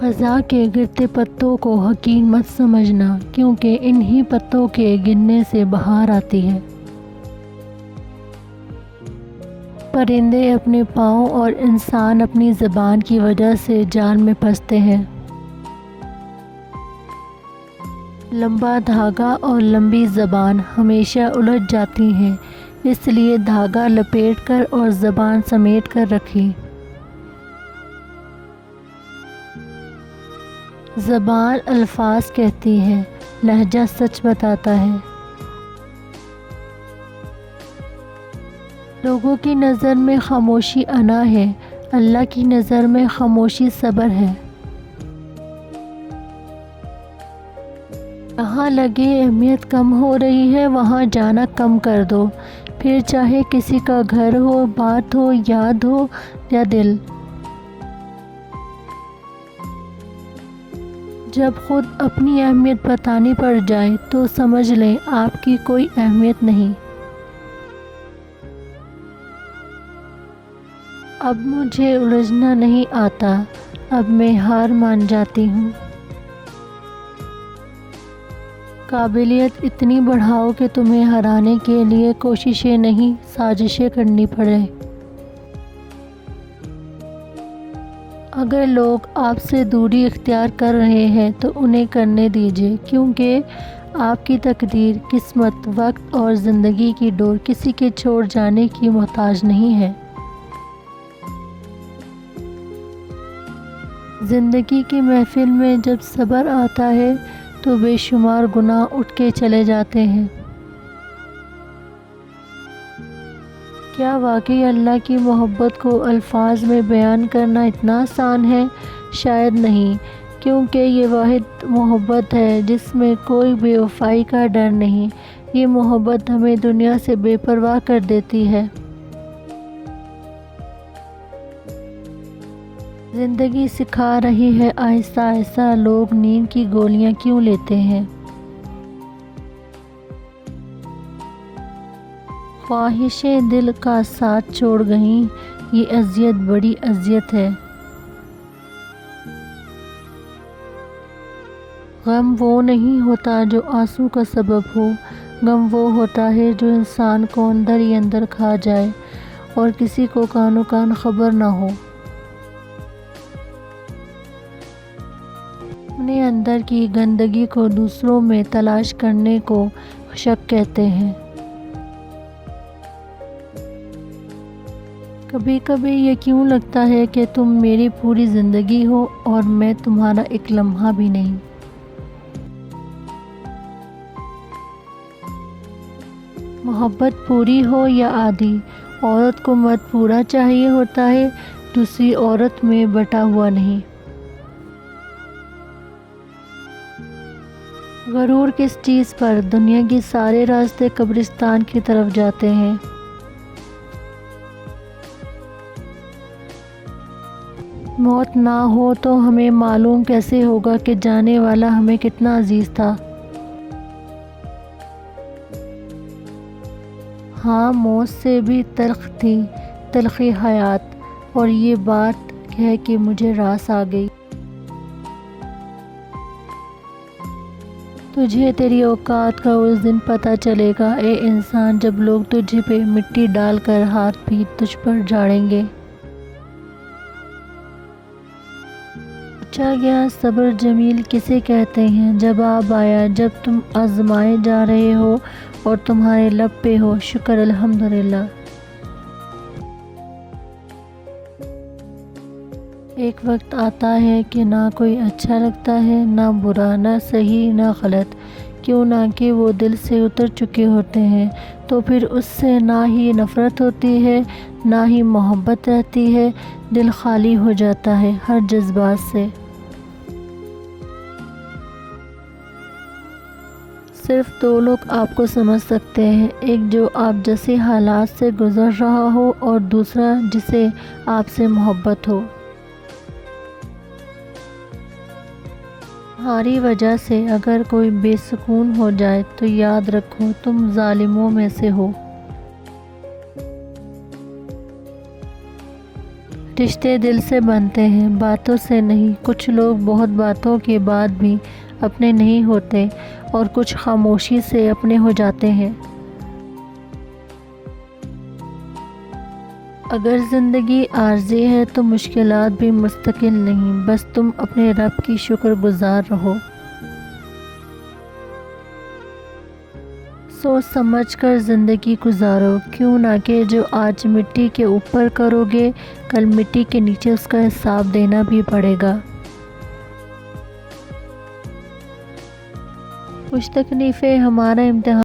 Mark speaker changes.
Speaker 1: خزاں کے گرتے پتوں کو حقیر مت سمجھنا، کیونکہ انہی پتوں کے گرنے سے بہار آتی ہے۔ پرندے اپنے پاؤں اور انسان اپنی زبان کی وجہ سے جال میں پھنستے ہیں۔ لمبا دھاگا اور لمبی زبان ہمیشہ الجھ جاتی ہیں، اس لیے دھاگا لپیٹ کر اور زبان سمیٹ کر رکھیں۔ زبان الفاظ کہتی ہے، لہجہ سچ بتاتا ہے۔ لوگوں کی نظر میں خاموشی انا ہے، اللہ کی نظر میں خاموشی صبر ہے۔ جہاں لگے اہمیت کم ہو رہی ہے وہاں جانا کم کر دو، پھر چاہے کسی کا گھر ہو، بات ہو، یاد ہو یا دل۔ جب خود اپنی اہمیت بتانی پڑ جائے تو سمجھ لیں آپ کی کوئی اہمیت نہیں۔ اب مجھے الجھنا نہیں آتا، اب میں ہار مان جاتی ہوں۔ قابلیت اتنی بڑھاؤ کہ تمہیں ہرانے کے لیے کوششیں نہیں، سازشیں کرنی پڑے۔ اگر لوگ آپ سے دوری اختیار کر رہے ہیں تو انہیں کرنے دیجیے، کیونکہ آپ کی تقدیر، قسمت، وقت اور زندگی کی ڈور کسی کے چھوڑ جانے کی محتاج نہیں ہے۔ زندگی کی محفل میں جب صبر آتا ہے تو بے شمار گناہ اٹھ کے چلے جاتے ہیں۔ کیا واقعی اللہ کی محبت کو الفاظ میں بیان کرنا اتنا آسان ہے؟ شاید نہیں، کیونکہ یہ واحد محبت ہے جس میں کوئی بے وفائی کا ڈر نہیں۔ یہ محبت ہمیں دنیا سے بے پرواہ کر دیتی ہے۔ زندگی سکھا رہی ہے آہستہ آہستہ لوگ نیند کی گولیاں کیوں لیتے ہیں۔ خواہشیں دل کا ساتھ چھوڑ گئیں، یہ اذیت بڑی اذیت ہے۔ غم وہ نہیں ہوتا جو آنسو کا سبب ہو، غم وہ ہوتا ہے جو انسان کو اندر ہی اندر کھا جائے اور کسی کو کانوں کان خبر نہ ہو۔ اپنے اندر کی گندگی کو دوسروں میں تلاش کرنے کو شک کہتے ہیں۔ کبھی کبھی یہ کیوں لگتا ہے کہ تم میری پوری زندگی ہو اور میں تمہارا ایک لمحہ بھی نہیں۔ محبت پوری ہو یا آدھی، عورت کو مرد پورا چاہیے ہوتا ہے، دوسری عورت میں بٹا ہوا نہیں۔ غرور کس چیز پر؟ دنیا کے سارے راستے قبرستان کی طرف جاتے ہیں۔ موت نہ ہو تو ہمیں معلوم کیسے ہوگا کہ جانے والا ہمیں کتنا عزیز تھا۔ ہاں، موت سے بھی تلخ تھی تلخی حیات، اور یہ بات ہے کہ مجھے راس آ گئی۔ تجھے تیری اوقات کا اس دن پتہ چلے گا اے انسان، جب لوگ تجھ پہ مٹی ڈال کر ہاتھ پیٹ تجھ پر جھاڑیں گے۔ پوچھا گیا صبر جمیل کسے کہتے ہیں؟ جواب آیا، جب تم آزمائے جا رہے ہو اور تمہارے لب پہ ہو شکر الحمدللہ۔ ایک وقت آتا ہے کہ نہ کوئی اچھا لگتا ہے، نہ برا، نہ صحیح نہ غلط، کیوں نہ کہ وہ دل سے اتر چکے ہوتے ہیں، تو پھر اس سے نہ ہی نفرت ہوتی ہے نہ ہی محبت رہتی ہے، دل خالی ہو جاتا ہے ہر جذبات سے۔ صرف دو لوگ آپ کو سمجھ سکتے ہیں، ایک جو آپ جیسے حالات سے گزر رہا ہو اور دوسرا جسے آپ سے محبت ہو۔ تمہاری وجہ سے اگر کوئی بے سکون ہو جائے تو یاد رکھو تم ظالموں میں سے ہو۔ رشتے دل سے بنتے ہیں، باتوں سے نہیں۔ کچھ لوگ بہت باتوں کے بعد بھی اپنے نہیں ہوتے اور کچھ خاموشی سے اپنے ہو جاتے ہیں۔ اگر زندگی عارضی ہے تو مشکلات بھی مستقل نہیں، بس تم اپنے رب کی شکر گزار رہو۔ سوچ سمجھ کر زندگی گزارو، کیوں نہ کہ جو آج مٹی کے اوپر کرو گے کل مٹی کے نیچے اس کا حساب دینا بھی پڑے گا۔ کچھ تکلیفیں ہمارا امتحان